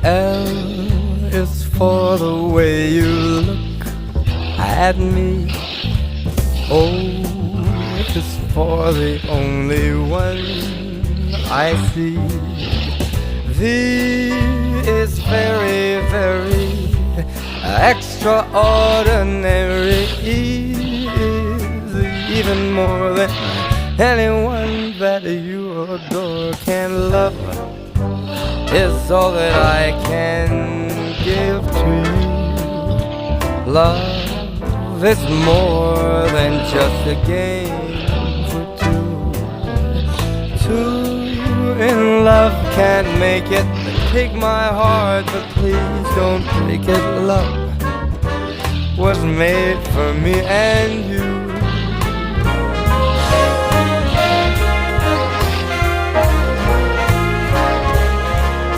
L is for the way you look at me. O is for the only one I see. V is very, very extraordinary. E is even more than anyone that you adore can love. Is all that I can give to you. Love is more than just a game for two. Two in love can't make it. Take my heart, but please don't break it. Love was made for me and you.